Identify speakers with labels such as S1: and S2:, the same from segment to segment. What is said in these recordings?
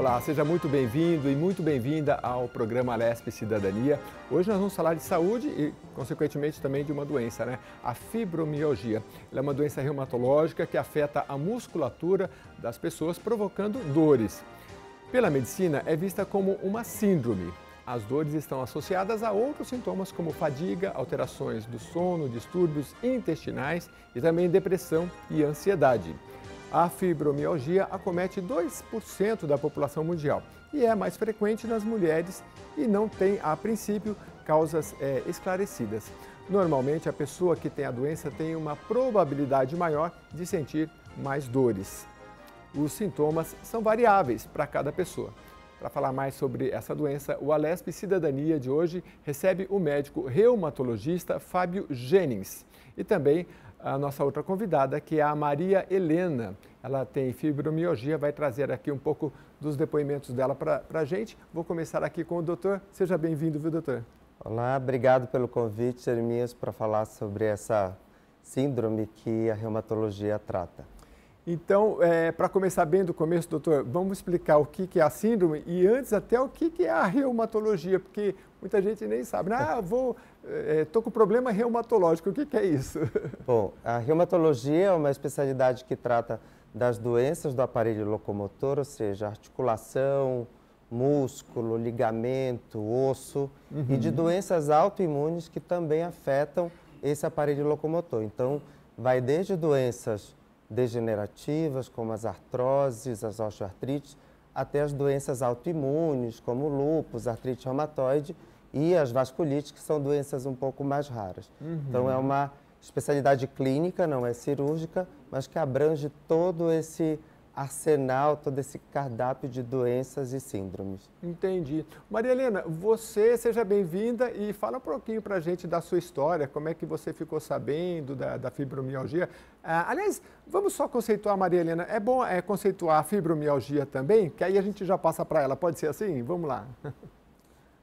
S1: Olá, seja muito bem-vindo e muito bem-vinda ao programa Alesp Cidadania. Hoje nós vamos falar de saúde e, consequentemente, também de uma doença, né? A fibromialgia. Ela é uma doença reumatológica que afeta a musculatura das pessoas, provocando dores. Pela medicina, é vista como uma síndrome. As dores estão associadas a outros sintomas como fadiga, alterações do sono, distúrbios intestinais e também depressão e ansiedade. A fibromialgia acomete 2% da população mundial e é mais frequente nas mulheres e não tem, a princípio, causas esclarecidas. Normalmente, a pessoa que tem a doença tem uma probabilidade maior de sentir mais dores. Os sintomas são variáveis para cada pessoa. Para falar mais sobre essa doença, o Alesp Cidadania de hoje recebe o médico reumatologista Fábio Jennings e também a nossa outra convidada, que é a Maria Helena. Ela tem fibromialgia, vai trazer aqui um pouco dos depoimentos dela para a gente. Vou começar aqui com o doutor. Seja bem-vindo, viu, doutor?
S2: Olá, obrigado pelo convite, Jeremias, para falar sobre essa síndrome que a reumatologia trata.
S1: Então, para começar bem do começo, doutor, vamos explicar o que é a síndrome e antes até o que é a reumatologia, porque muita gente nem sabe. Estou com problema reumatológico, o que é isso?
S2: Bom, a reumatologia é uma especialidade que trata das doenças do aparelho locomotor, ou seja, articulação, músculo, ligamento, osso, e de doenças autoimunes que também afetam esse aparelho locomotor. Então, vai desde doenças degenerativas, como as artroses, as osteoartrites, até as doenças autoimunes, como lúpus, artrite reumatoide e as vasculites, que são doenças um pouco mais raras. Então, é uma especialidade clínica, não é cirúrgica, mas que abrange todo esse arsenal, todo esse cardápio de doenças e síndromes.
S1: Entendi. Maria Helena, seja bem-vinda e fala um pouquinho para a gente da sua história, como é que você ficou sabendo da fibromialgia. Aliás, vamos só conceituar, Maria Helena, é bom conceituar a fibromialgia também, que aí a gente já passa para ela, pode ser assim? Vamos lá.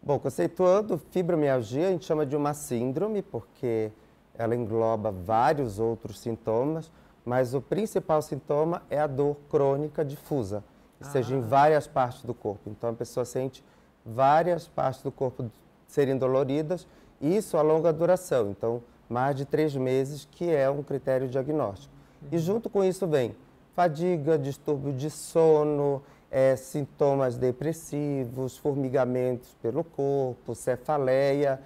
S2: Bom, conceituando fibromialgia, a gente chama de uma síndrome, porque ela engloba vários outros sintomas, mas o principal sintoma é a dor crônica difusa, ou seja, em várias partes do corpo. Então, a pessoa sente várias partes do corpo serem doloridas, e isso a longa duração, então, mais de 3 meses, que é um critério diagnóstico. E junto com isso vem fadiga, distúrbio de sono, sintomas depressivos, formigamentos pelo corpo, cefaleia,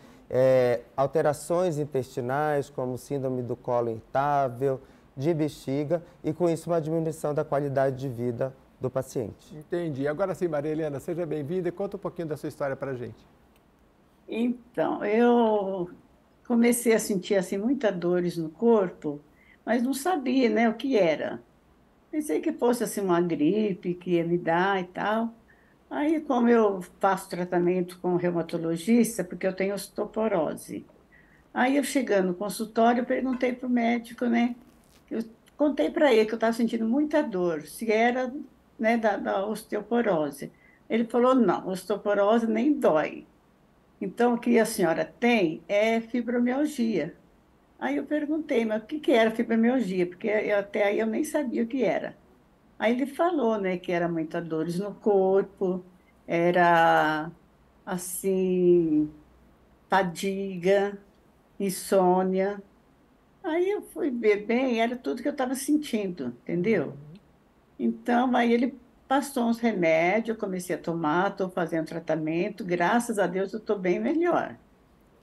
S2: alterações intestinais, como síndrome do colo irritável, de bexiga, e com isso uma diminuição da qualidade de vida do paciente.
S1: Entendi. Agora sim, Maria Helena, seja bem-vinda e conta um pouquinho da sua história para a gente.
S3: Então, eu comecei a sentir assim muitas dores no corpo, mas não sabia, né, o que era. Pensei que fosse assim uma gripe que ia me dar e tal. Aí, como eu faço tratamento com o reumatologista, porque eu tenho osteoporose. Aí, eu chegando no consultório, eu perguntei para o médico, né? Eu contei para ele que eu estava sentindo muita dor, se era, né, da osteoporose. Ele falou, não, osteoporose nem dói. Então, o que a senhora tem é fibromialgia. Aí eu perguntei, mas o que era fibromialgia? Porque até aí eu nem sabia o que era. Aí ele falou, né, que era muitas dores no corpo, era, assim, fadiga, insônia. Aí eu fui ver bem, era tudo que eu estava sentindo, entendeu? Então, aí ele passou uns remédios, eu comecei a tomar, estou fazendo tratamento, graças a Deus eu estou bem melhor,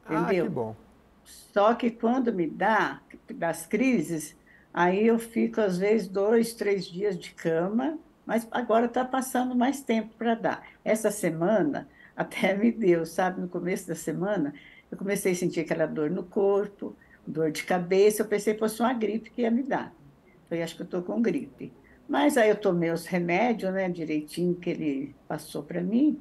S1: Ah, que
S3: entendeu?
S1: bom.
S3: Só que quando me dá das crises, aí eu fico às vezes 2, 3 dias de cama, mas agora está passando mais tempo para dar. Essa semana até me deu, sabe? No começo da semana, eu comecei a sentir aquela dor no corpo, dor de cabeça, eu pensei que fosse uma gripe que ia me dar. Falei, acho que eu estou com gripe. Mas aí eu tomei os remédios, né, direitinho que ele passou para mim,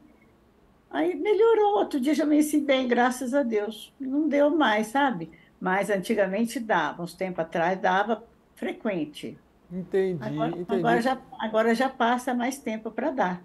S3: aí melhorou, outro dia já amanheci bem, graças a Deus. Não deu mais, sabe? Mas antigamente dava, uns tempos atrás dava frequente.
S1: Entendi,
S3: Agora, agora
S1: entendi.
S3: já, agora já passa mais tempo para dar.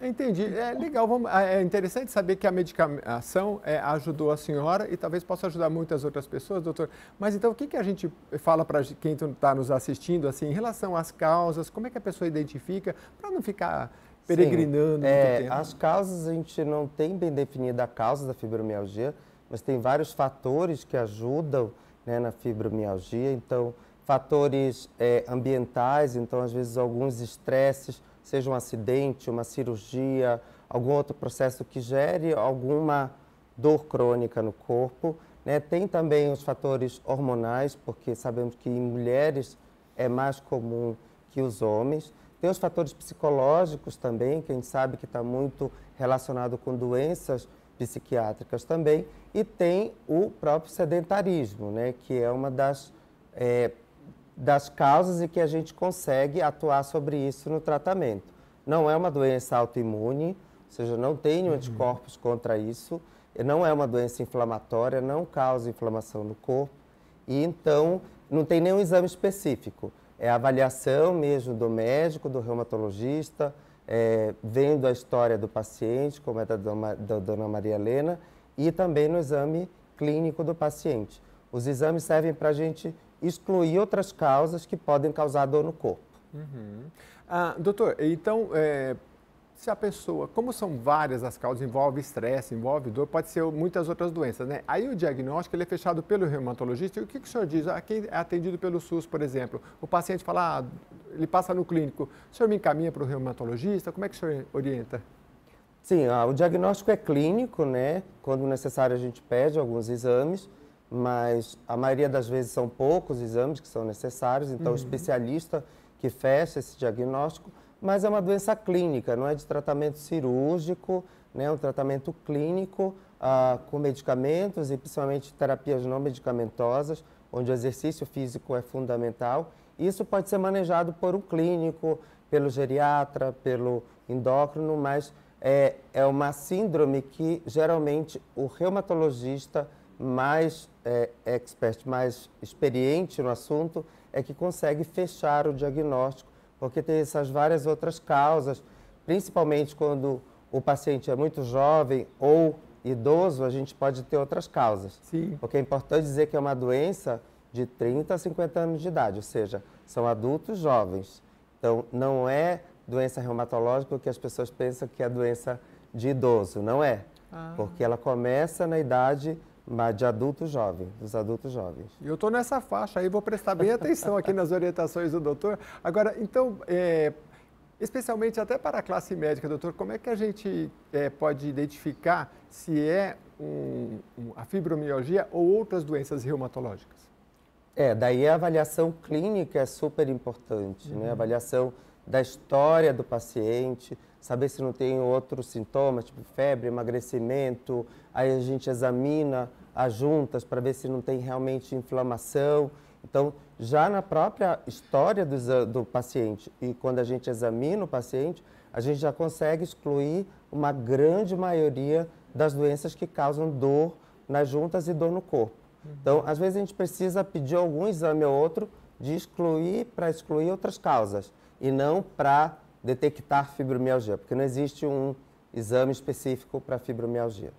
S1: Entendi. É legal, é interessante saber que a medicação ajudou a senhora e talvez possa ajudar muitas outras pessoas, doutor. Mas então, o que a gente fala para quem está nos assistindo, assim, em relação às causas, como é que a pessoa identifica, para não ficar peregrinando muito tempo.
S2: As causas, a gente não tem bem definida a causa da fibromialgia, mas tem vários fatores que ajudam, né, na fibromialgia. Então, fatores ambientais, então às vezes alguns estresses, seja um acidente, uma cirurgia, algum outro processo que gere alguma dor crônica no corpo, né? Tem também os fatores hormonais, porque sabemos que em mulheres é mais comum que os homens. Tem os fatores psicológicos também, que a gente sabe que está muito relacionado com doenças psiquiátricas também. E tem o próprio sedentarismo, né? Que é uma das causas e que a gente consegue atuar sobre isso no tratamento. Não é uma doença autoimune, ou seja, não tem anticorpos contra isso, não é uma doença inflamatória, não causa inflamação no corpo, e então não tem nenhum exame específico. É a avaliação mesmo do médico, do reumatologista, vendo a história do paciente, como é da dona Maria Helena, e também no exame clínico do paciente. Os exames servem para a gente excluir outras causas que podem causar dor no corpo.
S1: Doutor, então, se a pessoa, como são várias as causas, envolve estresse, envolve dor, pode ser muitas outras doenças, né? Aí o diagnóstico ele é fechado pelo reumatologista. E o que o senhor diz? Quem é atendido pelo SUS, por exemplo, o paciente fala, ele passa no clínico, o senhor me encaminha para o reumatologista? Como é que o senhor orienta?
S2: Sim, o diagnóstico é clínico, né? Quando necessário a gente pede alguns exames, mas a maioria das vezes são poucos exames que são necessários, então o especialista que fecha esse diagnóstico, mas é uma doença clínica, não é de tratamento cirúrgico, né? É um tratamento clínico com medicamentos e principalmente terapias não medicamentosas, onde o exercício físico é fundamental. Isso pode ser manejado por um clínico, pelo geriatra, pelo endócrino, mas é uma síndrome que geralmente o reumatologista mais expert, mais experiente no assunto, é que consegue fechar o diagnóstico, porque tem essas várias outras causas, principalmente quando o paciente é muito jovem ou idoso, a gente pode ter outras causas.
S1: Sim.
S2: Porque é importante dizer que é uma doença de 30 a 50 anos de idade, ou seja, são adultos jovens. Então, não é doença reumatológica que as pessoas pensam que é doença de idoso, não é. Porque ela começa na idade de adulto jovem, dos adultos jovens.
S1: Eu estou nessa faixa aí, vou prestar bem atenção aqui nas orientações do doutor. Agora, então, especialmente até para a classe médica, doutor, como é que a gente pode identificar se é a fibromialgia ou outras doenças reumatológicas?
S2: Daí a avaliação clínica é super importante, né? A avaliação da história do paciente, saber se não tem outros sintomas, tipo febre, emagrecimento, aí a gente examina as juntas para ver se não tem realmente inflamação. Então, já na própria história do paciente e quando a gente examina o paciente, a gente já consegue excluir uma grande maioria das doenças que causam dor nas juntas e dor no corpo. Então, às vezes a gente precisa pedir algum exame ou outro para excluir outras causas e não para detectar fibromialgia, porque não existe um exame específico para fibromialgia.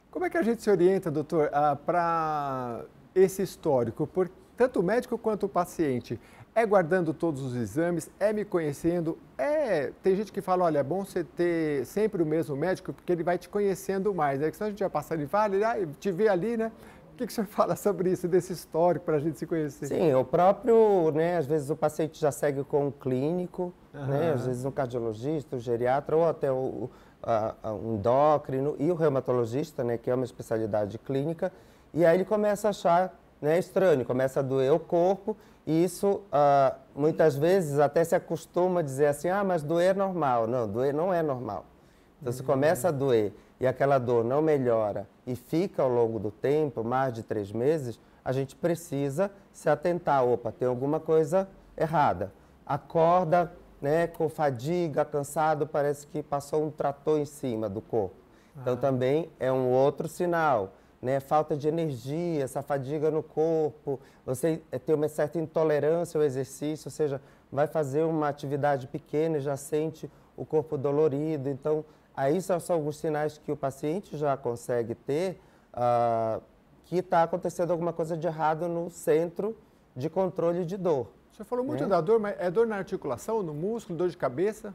S1: Como é que a gente se orienta, doutor, para esse histórico? Por tanto o médico quanto o paciente. É guardando todos os exames, é me conhecendo, tem gente que fala, olha, é bom você ter sempre o mesmo médico, porque ele vai te conhecendo mais, né? Que senão a gente vai passar e fala, te vê ali, né? O que o senhor fala sobre isso, desse histórico, para a gente se conhecer?
S2: Sim, o próprio, né, às vezes o paciente já segue com um clínico, né, às vezes um cardiologista, um geriatra, ou até um endócrino e o reumatologista, né, que é uma especialidade clínica, e aí ele começa a achar, né, estranho, começa a doer o corpo, e isso muitas vezes até se acostuma a dizer assim, mas doer é normal. Não, doer não é normal. Então, se começa a doer e aquela dor não melhora e fica ao longo do tempo, mais de 3 meses, a gente precisa se atentar. Opa, tem alguma coisa errada. Acorda, né, com fadiga, cansado, parece que passou um trator em cima do corpo. Então, também é um outro sinal. Né, falta de energia, essa fadiga no corpo, você tem uma certa intolerância ao exercício, ou seja, vai fazer uma atividade pequena e já sente o corpo dolorido. Então, aí são alguns sinais que o paciente já consegue ter que está acontecendo alguma coisa de errado no centro de controle de dor.
S1: O senhor falou muito da dor, mas é dor na articulação, no músculo, dor de cabeça?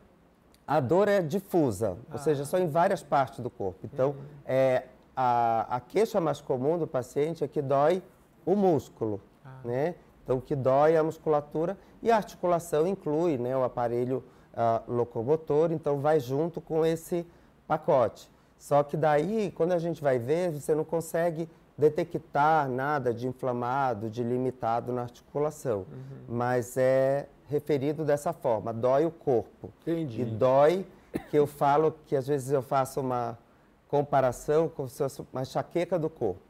S2: A dor é difusa, ou seja, só em várias partes do corpo. Então, a queixa mais comum do paciente é que dói o músculo, né? Então, o que dói é a musculatura e a articulação inclui, né, o aparelho locomotor, então vai junto com esse pacote. Só que daí, quando a gente vai ver, você não consegue detectar nada de inflamado, de limitado na articulação, mas é referido dessa forma, dói o corpo.
S1: Entendi.
S2: E dói, que eu falo que às vezes eu faço uma comparação como se fosse uma enxaqueca do corpo,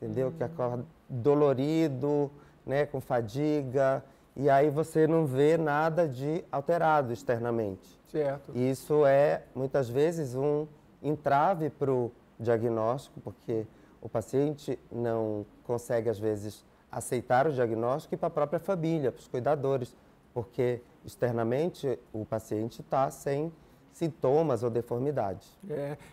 S2: entendeu? Que acorda dolorido, né, com fadiga, e aí você não vê nada de alterado externamente.
S1: Certo.
S2: Isso é, muitas vezes, um entrave para o diagnóstico, porque o paciente não consegue, às vezes, aceitar o diagnóstico e para a própria família, para os cuidadores, porque externamente o paciente está sem sintomas ou deformidades.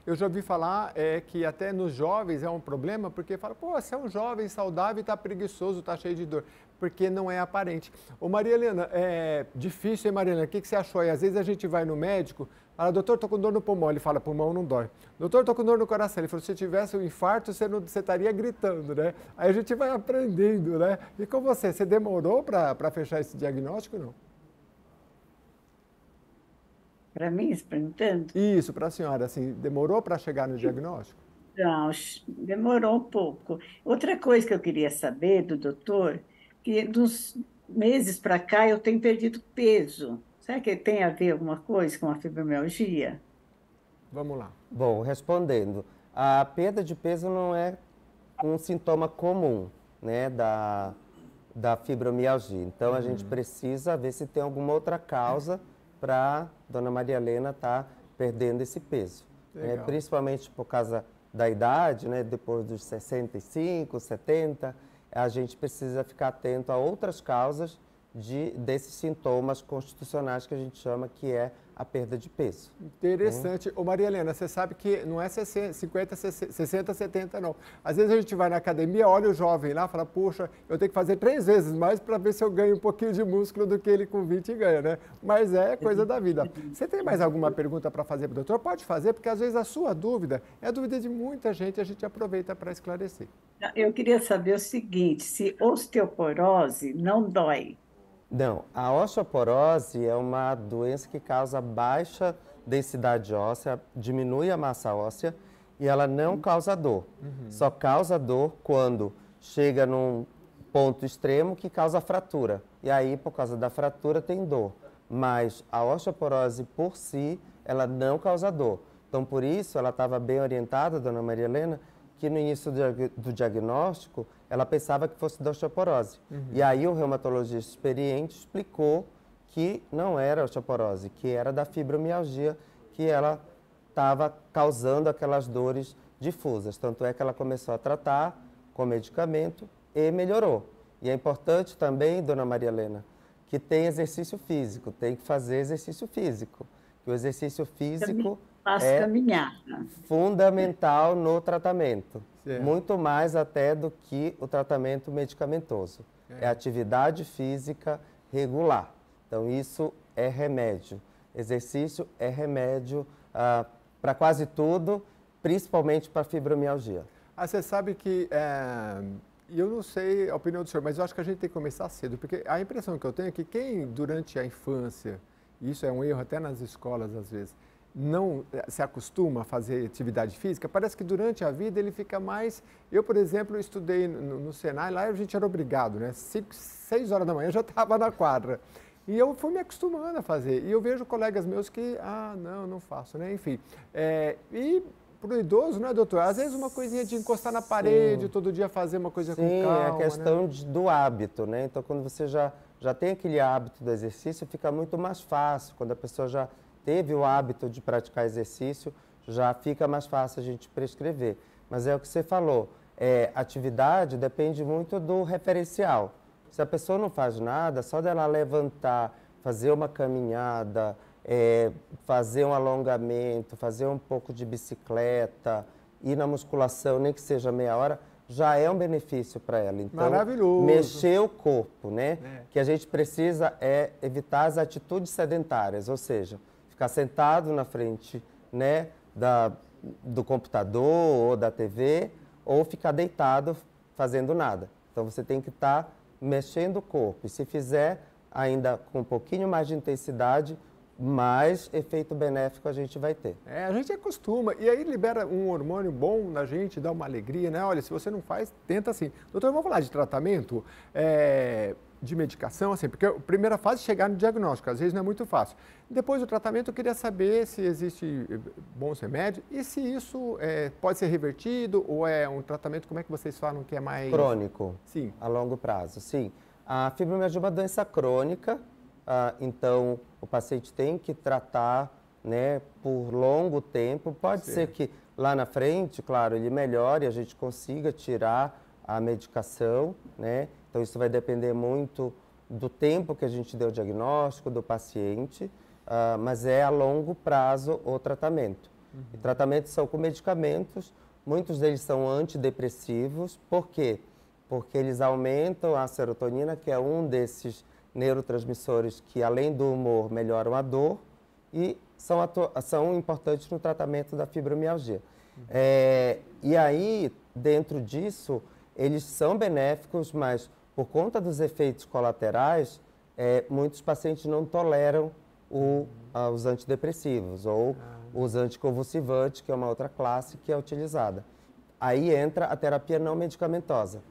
S1: Eu já ouvi falar que até nos jovens é um problema, porque fala, pô, você é um jovem saudável e está preguiçoso, está cheio de dor, porque não é aparente. Ô Maria Helena, é difícil, hein, Maria Helena? O que você achou aí? Às vezes a gente vai no médico, fala, doutor, estou com dor no pulmão. Ele fala, pulmão não dói. Doutor, estou com dor no coração. Ele falou, se tivesse um infarto, você estaria gritando, né? Aí a gente vai aprendendo, né? E com você demorou para fechar esse diagnóstico, não?
S3: Para mim, experimentando?
S1: Isso, para a senhora, assim, demorou para chegar no diagnóstico?
S3: Não, demorou um pouco. Outra coisa que eu queria saber do doutor, que dos meses para cá eu tenho perdido peso. Será que tem a ver alguma coisa com a fibromialgia?
S1: Vamos lá.
S2: Bom, respondendo, a perda de peso não é um sintoma comum, né, da fibromialgia. Então, a gente precisa ver se tem alguma outra causa para dona Maria Helena estar perdendo esse peso. Né? Principalmente por causa da idade, né, depois dos 65, 70, a gente precisa ficar atento a outras causas desses sintomas constitucionais que a gente chama que é a perda de peso.
S1: Interessante. Ô Maria Helena, você sabe que não é 50, 60, 70 não. Às vezes a gente vai na academia, olha o jovem lá e fala, puxa, eu tenho que fazer 3 vezes mais para ver se eu ganho um pouquinho de músculo do que ele com 20 ganha, né? Mas é coisa da vida. Você tem mais alguma pergunta para fazer para o doutor? Pode fazer, porque às vezes a sua dúvida é a dúvida de muita gente, a gente aproveita para esclarecer.
S3: Eu queria saber o seguinte, se osteoporose não dói.
S2: Não, a osteoporose é uma doença que causa baixa densidade óssea, diminui a massa óssea e ela não causa dor. Só causa dor quando chega num ponto extremo que causa fratura. E aí, por causa da fratura, tem dor. Mas a osteoporose por si, ela não causa dor. Então, por isso, ela estava bem orientada, dona Maria Helena, que no início do diagnóstico, ela pensava que fosse da osteoporose. E aí o reumatologista experiente explicou que não era osteoporose, que era da fibromialgia, que ela estava causando aquelas dores difusas. Tanto é que ela começou a tratar com medicamento e melhorou. E é importante também, dona Maria Helena, que tem exercício físico, tem que fazer exercício físico. Que o exercício físico é fundamental no tratamento, muito mais até do que o tratamento medicamentoso. É atividade física regular. Então, isso é remédio. Exercício é remédio para quase tudo, principalmente para fibromialgia.
S1: Você sabe que, eu não sei a opinião do senhor, mas eu acho que a gente tem que começar cedo, porque a impressão que eu tenho é que quem, durante a infância, e isso é um erro até nas escolas às vezes, não se acostuma a fazer atividade física, parece que durante a vida ele fica mais... Eu, por exemplo, estudei no Senai, lá a gente era obrigado, né? 6 horas da manhã eu já estava na quadra. E eu fui me acostumando a fazer. E eu vejo colegas meus que, não faço, né? Enfim. E para o idoso, né, doutor? Às vezes uma coisinha de encostar na parede, todo dia fazer uma coisa com calma.
S2: Sim, é a questão,
S1: né?
S2: do hábito, né? Então, quando você já tem aquele hábito do exercício, fica muito mais fácil. Quando a pessoa já teve o hábito de praticar exercício, já fica mais fácil a gente prescrever. Mas é o que você falou, atividade depende muito do referencial. Se a pessoa não faz nada, só dela levantar, fazer uma caminhada, fazer um alongamento, fazer um pouco de bicicleta, ir na musculação, nem que seja meia hora, já é um benefício para ela. Então,
S1: maravilhoso.
S2: Mexer o corpo, né? Que a gente precisa evitar as atitudes sedentárias, ou seja, ficar sentado na frente, né, do computador ou da TV, ou ficar deitado fazendo nada. Então, você tem que estar mexendo o corpo. E se fizer ainda com um pouquinho mais de intensidade, mais efeito benéfico a gente vai ter.
S1: A gente acostuma. E aí libera um hormônio bom na gente, dá uma alegria, né? Olha, se você não faz, tenta assim. Doutor, vamos falar de tratamento, de medicação, assim, porque a primeira fase é chegar no diagnóstico, às vezes não é muito fácil. Depois do tratamento, eu queria saber se existe bons remédios e se isso pode ser revertido ou é um tratamento, como é que vocês falam que é mais...
S2: Crônico.
S1: Sim.
S2: A longo prazo, sim. A fibromialgia é uma doença crônica, então o paciente tem que tratar, né, por longo tempo. Pode ser que lá na frente, claro, ele melhore e a gente consiga tirar a medicação, né? Então isso vai depender muito do tempo que a gente deu o diagnóstico do paciente, mas é a longo prazo o tratamento. E tratamentos são com medicamentos, muitos deles são antidepressivos. Por quê? Porque eles aumentam a serotonina, que é um desses neurotransmissores que, além do humor, melhoram a dor e são importantes no tratamento da fibromialgia. E aí, dentro disso, eles são benéficos, mas por conta dos efeitos colaterais, muitos pacientes não toleram os antidepressivos ou os anticonvulsivantes, que é uma outra classe que é utilizada. Aí entra a terapia não medicamentosa,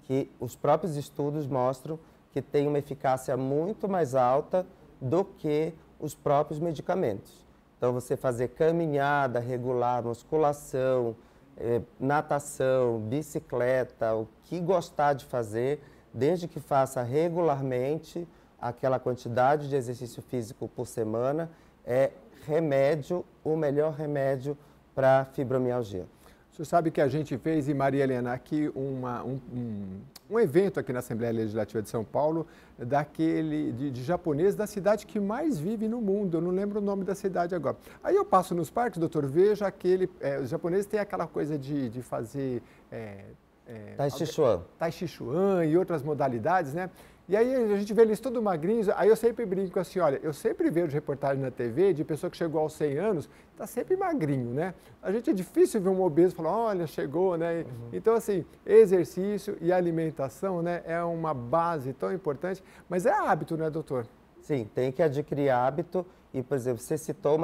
S2: que os próprios estudos mostram que tem uma eficácia muito mais alta do que os próprios medicamentos. Então, você fazer caminhada regular, musculação, natação, bicicleta, o que gostar de fazer, desde que faça regularmente aquela quantidade de exercício físico por semana, é remédio, o melhor remédio para fibromialgia.
S1: Você sabe que a gente fez, e Maria Helena, aqui um evento aqui na Assembleia Legislativa de São Paulo, de japonês da cidade que mais vive no mundo. Eu não lembro o nome da cidade agora. Aí eu passo nos parques, doutor, vejo os japoneses têm aquela coisa de fazer...
S2: Tai Chi Chuan.
S1: Tai Chi Chuan e outras modalidades, né? E aí a gente vê eles todos magrinhos, aí eu sempre brinco assim, olha, eu sempre vejo reportagem na TV de pessoa que chegou aos 100 anos, está sempre magrinho, né? A gente é difícil ver um obeso falar, olha, chegou, né? Então, assim, exercício e alimentação, né, é uma base tão importante, mas é hábito, né, doutor?
S2: Sim, tem que adquirir hábito e, por exemplo, você citou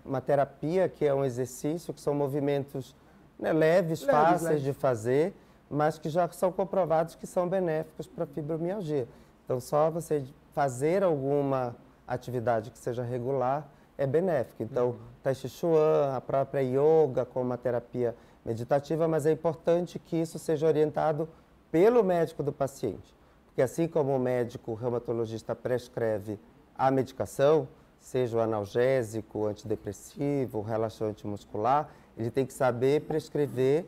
S2: uma terapia que é um exercício, que são movimentos, né, leves, fáceis de fazer, mas que já são comprovados que são benéficos para a fibromialgia. Então, só você fazer alguma atividade que seja regular é benéfico. Então, Tai Chi Chuan, a própria yoga como uma terapia meditativa, mas é importante que isso seja orientado pelo médico do paciente. Porque assim como o médico reumatologista prescreve a medicação, seja o analgésico, o antidepressivo, o relaxante muscular, ele tem que saber prescrever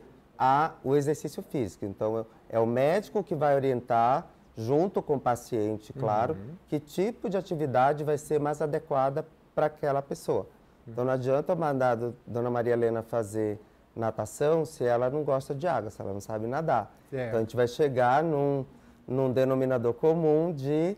S2: o exercício físico. Então, é o médico que vai orientar, junto com o paciente, claro, que tipo de atividade vai ser mais adequada para aquela pessoa. Então, não adianta eu mandar a dona Maria Helena fazer natação se ela não gosta de água, se ela não sabe nadar. Então, a gente vai chegar num denominador comum de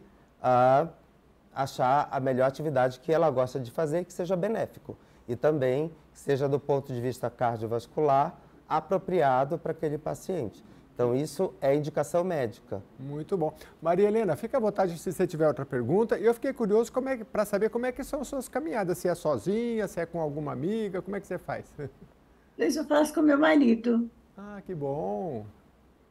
S2: achar a melhor atividade que ela gosta de fazer, que seja benéfico. E também que seja, do ponto de vista cardiovascular, apropriado para aquele paciente. Então, isso é indicação médica.
S1: Muito bom. Maria Helena, fica à vontade se você tiver outra pergunta. Eu fiquei curioso para saber como é que são as suas caminhadas. Se é sozinha, se é com alguma amiga, como é que você faz?
S3: Isso eu faço com meu marido.
S1: Ah, que bom.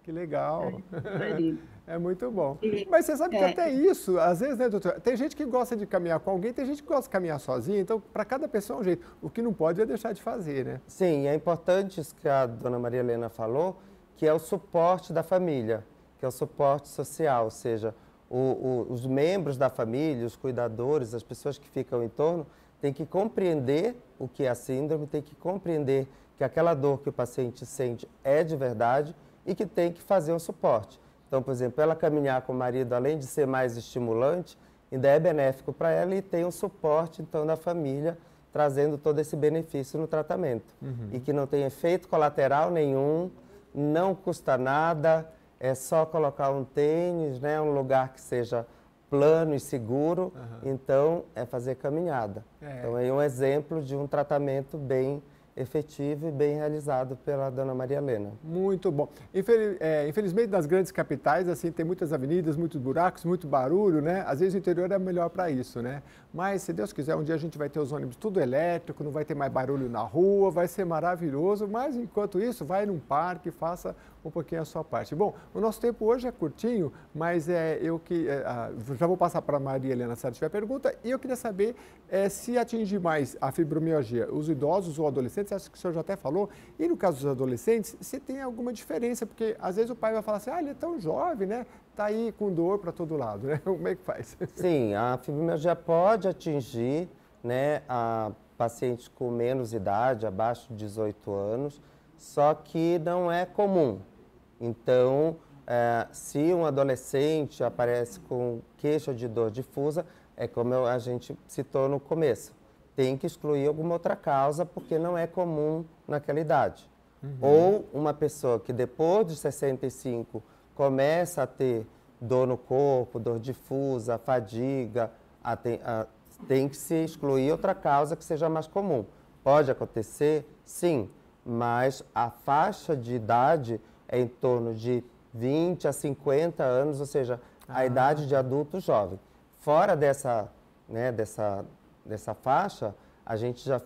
S1: Que legal.
S3: Marido.
S1: É muito bom. Mas você sabe que até isso, às vezes, né, doutor? Tem gente que gosta de caminhar com alguém, tem gente que gosta de caminhar sozinha, então, para cada pessoa é um jeito. O que não pode é deixar de fazer, né?
S2: Sim, é importante isso que a dona Maria Helena falou, que é o suporte da família, que é o suporte social, ou seja, os membros da família, os cuidadores, as pessoas que ficam em torno, têm que compreender o que é a síndrome, têm que compreender que aquela dor que o paciente sente é de verdade e que tem que fazer um suporte. Então, por exemplo, ela caminhar com o marido, além de ser mais estimulante, ainda é benéfico para ela e tem um suporte, então, da família, trazendo todo esse benefício no tratamento. E que não tem efeito colateral nenhum, não custa nada, é só colocar um tênis, né, um lugar que seja plano e seguro, então é fazer caminhada. Então é um exemplo de um tratamento bem efetivo e bem realizado pela dona Maria Helena.
S1: Muito bom. Infelizmente, nas grandes capitais, assim, tem muitas avenidas, muitos buracos, muito barulho, né? Às vezes o interior é melhor para isso, né? Mas, se Deus quiser, um dia a gente vai ter os ônibus tudo elétrico, não vai ter mais barulho na rua, vai ser maravilhoso, mas enquanto isso, vai num parque, faça um pouquinho a sua parte. Bom, o nosso tempo hoje é curtinho, mas já vou passar para a Maria Helena se ela tiver pergunta, e eu queria saber se atinge mais a fibromialgia os idosos ou adolescentes, acho que o senhor já até falou, e no caso dos adolescentes, se tem alguma diferença, porque às vezes o pai vai falar assim, ele é tão jovem, né? Tá aí com dor para todo lado, né? Como é que faz?
S2: Sim, a fibromialgia pode atingir, né, a pacientes com menos idade, abaixo de 18 anos, só que não é comum. Então, se um adolescente aparece com queixa de dor difusa, é como a gente citou no começo, tem que excluir alguma outra causa, porque não é comum naquela idade. Ou uma pessoa que depois de 65 começa a ter dor no corpo, dor difusa, fadiga, tem que se excluir outra causa que seja mais comum. Pode acontecer? Sim, mas a faixa de idade é em torno de 20 a 50 anos, ou seja, a idade de adulto jovem. Fora dessa faixa, a gente já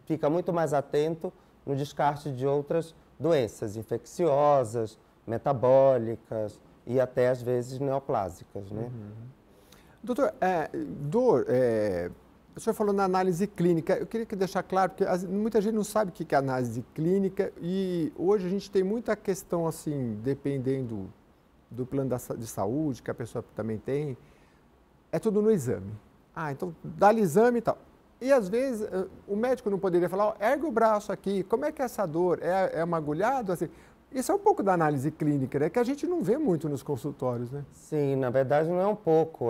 S2: fica muito mais atento no descarte de outras doenças infecciosas, metabólicas e até, às vezes, neoplásicas, né?
S1: Doutor, o senhor falou na análise clínica, eu queria deixar claro, porque muita gente não sabe o que é análise clínica e hoje a gente tem muita questão, assim, dependendo do plano de saúde que a pessoa também tem, é tudo no exame. Então dá-lhe exame e tal. E às vezes o médico não poderia falar, ergue o braço aqui, como é que é essa dor? É uma agulhada? Assim, isso é um pouco da análise clínica, né? Que a gente não vê muito nos consultórios, né?
S2: Sim, na verdade não é um pouco,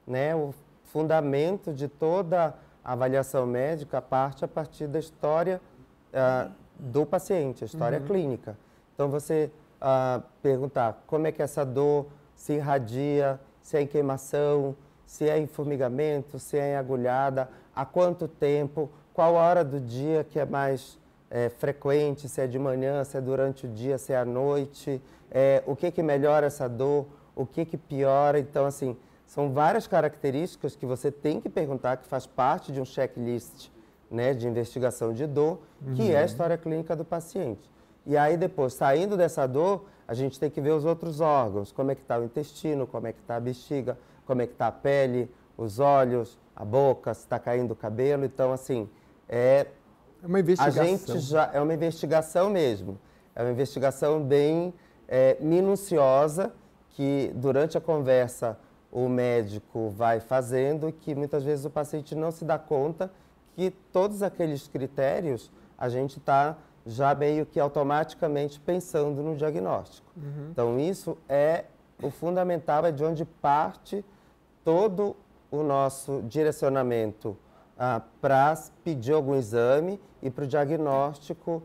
S2: né, o fundamento de toda a avaliação médica parte a partir da história do paciente, a história clínica. Então você perguntar como é que essa dor se irradia, se é em queimação, se é em formigamento, se é em agulhada, há quanto tempo, qual hora do dia que é mais frequente, se é de manhã, se é durante o dia, se é à noite, o que melhora essa dor, o que piora. Então, assim, são várias características que você tem que perguntar, que faz parte de um checklist, né, de investigação de dor, que é a história clínica do paciente. E aí, depois, saindo dessa dor, a gente tem que ver os outros órgãos, como é que está o intestino, como é que está a bexiga, como é que está a pele, os olhos, a boca, se está caindo o cabelo. Então, assim,
S1: é uma investigação.
S2: A gente é uma investigação mesmo. É uma investigação bem minuciosa, que durante a conversa o médico vai fazendo, que muitas vezes o paciente não se dá conta que todos aqueles critérios a gente está já meio que automaticamente pensando no diagnóstico. Então, isso é o fundamental, é de onde parte todo o nosso direcionamento para pedir algum exame e para o diagnóstico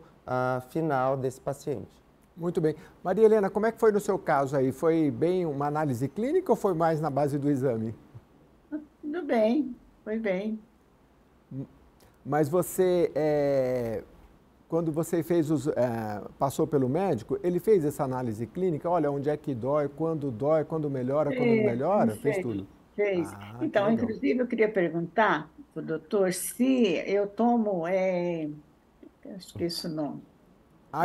S2: final desse paciente.
S1: Muito bem. Maria Helena, como é que foi no seu caso aí? Foi bem uma análise clínica ou foi mais na base do exame?
S3: Tudo bem, foi bem.
S1: Mas você, quando você fez passou pelo médico, ele fez essa análise clínica? Olha, onde é que dói, quando melhora, quando não melhora? Fez tudo?
S3: Fez. Então, inclusive, eu queria perguntar para o doutor se eu tomo, eu esqueço o nome.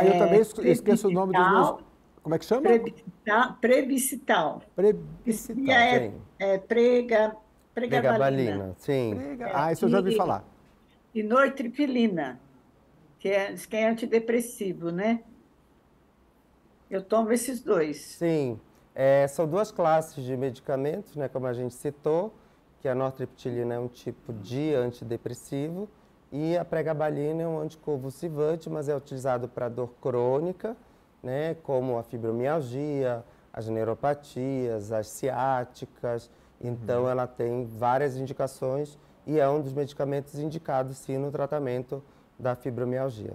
S1: Eu também esqueço o nome dos meus... Como é que chama?
S3: Plebiscital.
S1: Plebiscital.
S3: Pregabalina.
S2: Sim.
S1: Isso eu já ouvi falar.
S3: E nortripilina, que é antidepressivo, né? Eu tomo esses dois.
S2: Sim. São duas classes de medicamentos, né, como a gente citou, que a nortriptilina é um tipo de antidepressivo e a pregabalina é um anticonvulsivante, mas é utilizado para dor crônica, né, como a fibromialgia, as neuropatias, as ciáticas. Então, ela tem várias indicações e é um dos medicamentos indicados, sim, no tratamento da fibromialgia.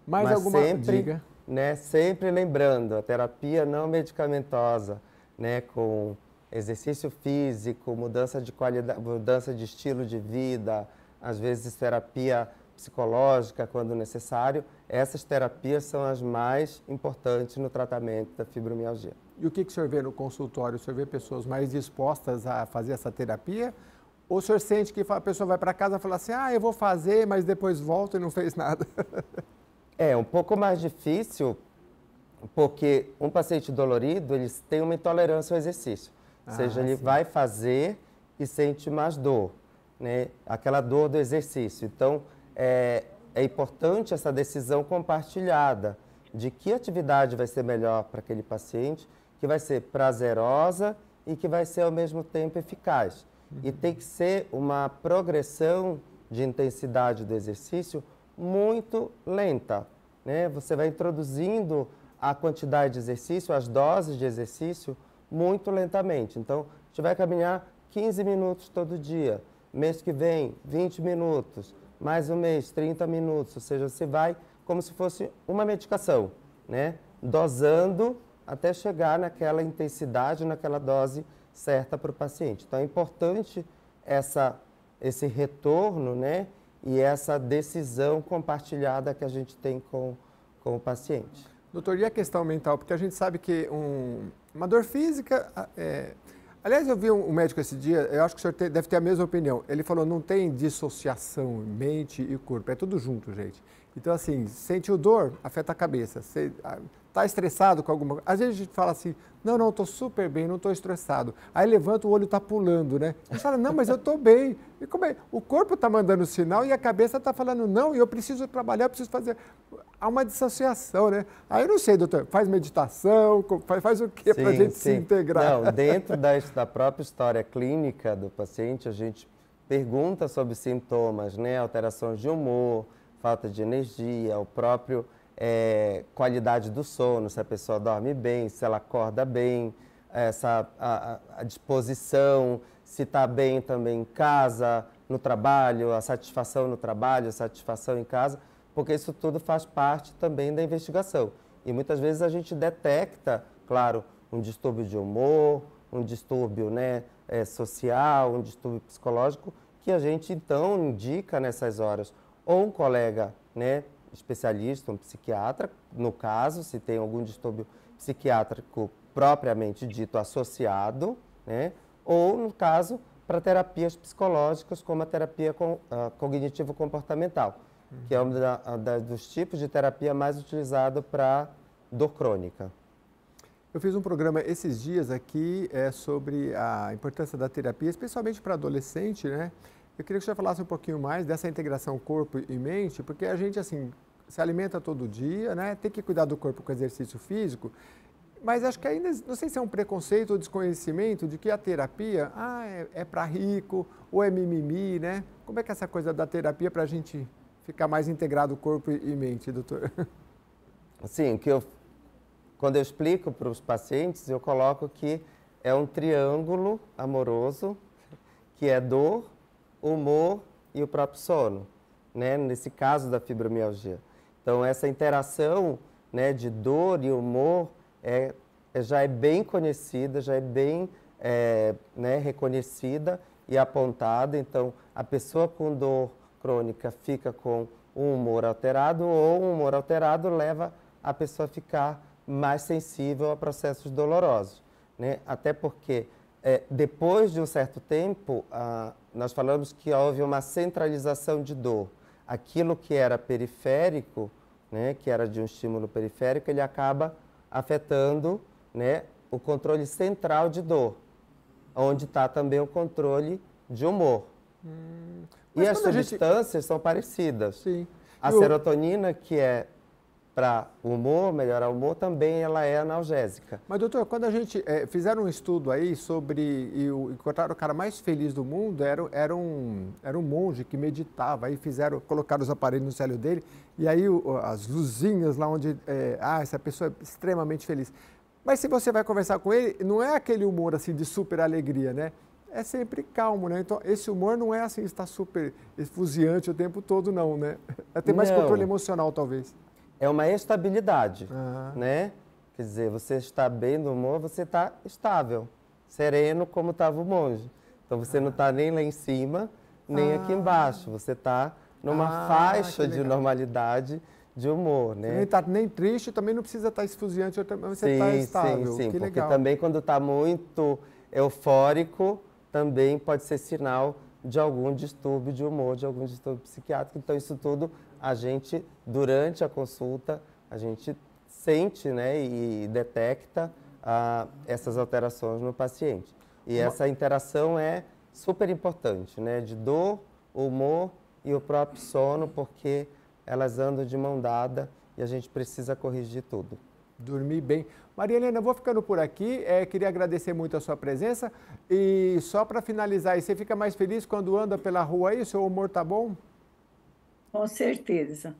S1: Mais alguma dica?
S2: Né, sempre lembrando, a terapia não medicamentosa, né, com exercício físico, mudança de qualidade, mudança de estilo de vida, às vezes terapia psicológica quando necessário. Essas terapias são as mais importantes no tratamento da fibromialgia.
S1: E o que o senhor vê no consultório? O senhor vê pessoas mais dispostas a fazer essa terapia? Ou o senhor sente que a pessoa vai para casa e fala assim, eu vou fazer, mas depois volta e não fez nada?
S2: É um pouco mais difícil, porque um paciente dolorido, ele tem uma intolerância ao exercício. Ou seja, ele vai fazer e sente mais dor, né? Aquela dor do exercício. Então, é importante essa decisão compartilhada de que atividade vai ser melhor para aquele paciente, que vai ser prazerosa e que vai ser ao mesmo tempo eficaz. E tem que ser uma progressão de intensidade do exercício muito lenta, né? Você vai introduzindo a quantidade de exercício, as doses de exercício muito lentamente. Então, a gente vai caminhar 15 minutos todo dia. Mês que vem, 20 minutos. Mais um mês, 30 minutos. Ou seja, você vai como se fosse uma medicação, né? Dosando até chegar naquela intensidade, naquela dose certa para o paciente. Então, é importante esse retorno, né? E essa decisão compartilhada que a gente tem com o paciente.
S1: Doutor, e a questão mental? Porque a gente sabe que uma dor física... Aliás, eu vi um médico esse dia, eu acho que o senhor deve ter a mesma opinião. Ele falou, não tem dissociação mente e corpo, é tudo junto, gente. Então, assim, sentiu dor, afeta a cabeça. Você está estressado com alguma coisa. Às vezes a gente fala assim, não, estou super bem, não estou estressado. Aí levanta, o olho está pulando, né? A gente fala, não, mas eu estou bem. E como é? O corpo está mandando sinal e a cabeça está falando, não, eu preciso trabalhar, eu preciso fazer... Há uma dissociação, né? Aí eu não sei, doutor, faz meditação, faz o quê para a gente se integrar?
S2: Não, dentro da própria história clínica do paciente, a gente pergunta sobre sintomas, né? Alterações de humor, falta de energia, o próprio qualidade do sono, se a pessoa dorme bem, se ela acorda bem, a disposição, se está bem também em casa, no trabalho, a satisfação no trabalho, a satisfação em casa, porque isso tudo faz parte também da investigação. E muitas vezes a gente detecta, claro, um distúrbio de humor, um distúrbio, né, social, um distúrbio psicológico, que a gente então indica nessas horas ou um colega, né, especialista, um psiquiatra, no caso, se tem algum distúrbio psiquiátrico propriamente dito associado, né, ou, no caso, para terapias psicológicas, como a terapia cognitivo-comportamental, que é um dos tipos de terapia mais utilizado para dor crônica.
S1: Eu fiz um programa esses dias aqui sobre a importância da terapia, especialmente para adolescente, né? Eu queria que o senhor falasse um pouquinho mais dessa integração corpo e mente, porque a gente, assim, se alimenta todo dia, né? Tem que cuidar do corpo com exercício físico, mas acho que ainda, não sei se é um preconceito ou desconhecimento de que a terapia, é para rico, ou é mimimi, né? Como é que é essa coisa da terapia para a gente ficar mais integrado corpo e mente, doutor?
S2: Sim, quando eu explico para os pacientes, eu coloco que é um triângulo amoroso, que é dor, humor e o próprio sono, né? Nesse caso da fibromialgia. Então, essa interação, né, de dor e humor já é bem conhecida, já é bem né, reconhecida e apontada. Então, a pessoa com dor crônica fica com um humor alterado, ou um humor alterado leva a pessoa a ficar mais sensível a processos dolorosos, né? Até porque, depois de um certo tempo, nós falamos que houve uma centralização de dor. Aquilo que era periférico, né, que era de um estímulo periférico, ele acaba afetando, né, o controle central de dor, onde está também o controle de humor. E as substâncias são parecidas.
S1: Sim.
S2: A serotonina, que é para o humor, melhorar o humor, também ela é analgésica.
S1: Mas, doutor, quando a gente fizeram um estudo aí sobre, encontraram o cara mais feliz do mundo, era um monge que meditava, aí colocaram os aparelhos no cérebro dele, e aí as luzinhas lá onde, essa pessoa é extremamente feliz. Mas se você vai conversar com ele, não é aquele humor assim de super alegria, né? É sempre calmo, né? Então, esse humor não é assim, está super efusiante o tempo todo, não, né? É ter mais controle emocional, talvez.
S2: É uma estabilidade, né? Quer dizer, você está bem no humor, você está estável, sereno como estava o monge. Então você não está nem lá em cima, nem aqui embaixo. Você está numa faixa de normalidade de humor, né?
S1: Você nem está nem triste, também não precisa estar esfuziante, mas você está estável.
S2: Sim,
S1: que
S2: porque
S1: legal.
S2: também quando está muito eufórico, também pode ser sinal de algum distúrbio de humor, de algum distúrbio psiquiátrico. Então isso tudo a gente, durante a consulta, a gente sente, né, e detecta essas alterações no paciente. E essa interação é super importante, né, de dor, humor e o próprio sono, porque elas andam de mão dada e a gente precisa corrigir tudo.
S1: Dormir bem. Maria Helena, eu vou ficando por aqui. Queria agradecer muito a sua presença. E só para finalizar, você fica mais feliz quando anda pela rua aí? O seu humor tá bom?
S3: Com certeza.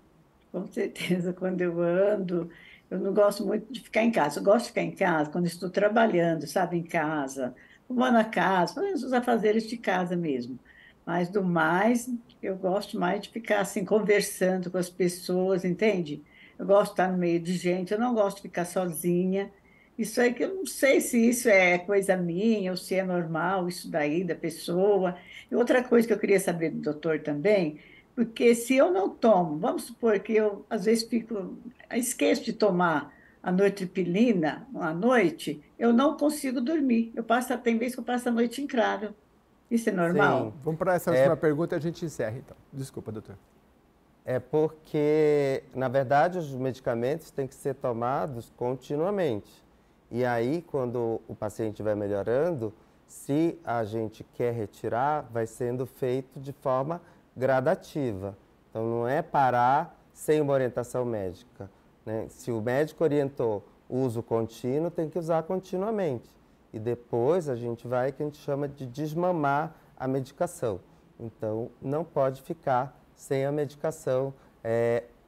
S3: Com certeza, quando eu ando, eu não gosto muito de ficar em casa. Eu gosto de ficar em casa quando estou trabalhando, sabe, em casa, arrumando a casa, fazendo os afazeres de casa mesmo. Mas do mais, eu gosto mais de ficar assim, conversando com as pessoas, entende? Eu gosto de estar no meio de gente, eu não gosto de ficar sozinha. Isso aí que eu não sei se isso é coisa minha ou se é normal, isso daí da pessoa. E outra coisa que eu queria saber do doutor também, porque se eu não tomo, vamos supor que eu às vezes esqueço de tomar a nortripilina à noite, eu não consigo dormir. Tem vezes que eu passo a noite em claro. Isso é
S2: Sim,
S3: normal?
S1: Vamos para essa última pergunta e a gente encerra, então. Desculpa, doutor.
S2: é porque, na verdade, os medicamentos têm que ser tomados continuamente. E aí, quando o paciente vai melhorando, se a gente quer retirar, vai sendo feito de forma gradativa. Então, não é parar sem uma orientação médica, né? Se o médico orientou o uso contínuo, tem que usar continuamente. E depois a gente vai, que a gente chama de desmamar a medicação. Então, não pode ficar sem a medicação,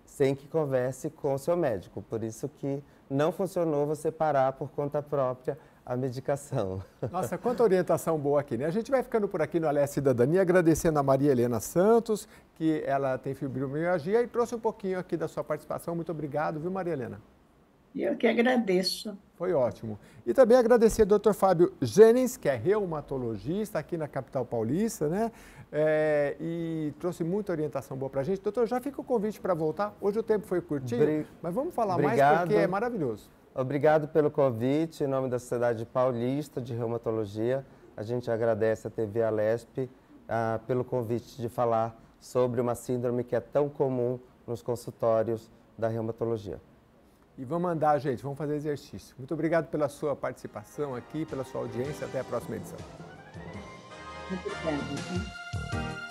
S2: sem que converse com o seu médico. Por isso que não funcionou você parar por conta própria a medicação.
S1: Nossa, quanta orientação boa aqui, né? A gente vai ficando por aqui no Alé Cidadania, agradecendo a Maria Helena Santos, que ela tem fibromialgia e trouxe um pouquinho aqui da sua participação. Muito obrigado, viu, Maria Helena?
S3: Eu que agradeço.
S1: Foi ótimo. E também agradecer ao Dr. Fábio Jennings, que é reumatologista aqui na capital paulista, né? E trouxe muita orientação boa para a gente. Doutor, já fica o convite para voltar. Hoje o tempo foi curtinho, mas vamos falar mais porque é maravilhoso.
S2: Obrigado pelo convite. Em nome da Sociedade Paulista de Reumatologia, a gente agradece a TV Alesp pelo convite de falar sobre uma síndrome que é tão comum nos consultórios da reumatologia.
S1: E vamos andar, gente, vamos fazer exercício. Muito obrigado pela sua participação aqui, pela sua audiência. Até a próxima edição.
S3: Muito obrigada.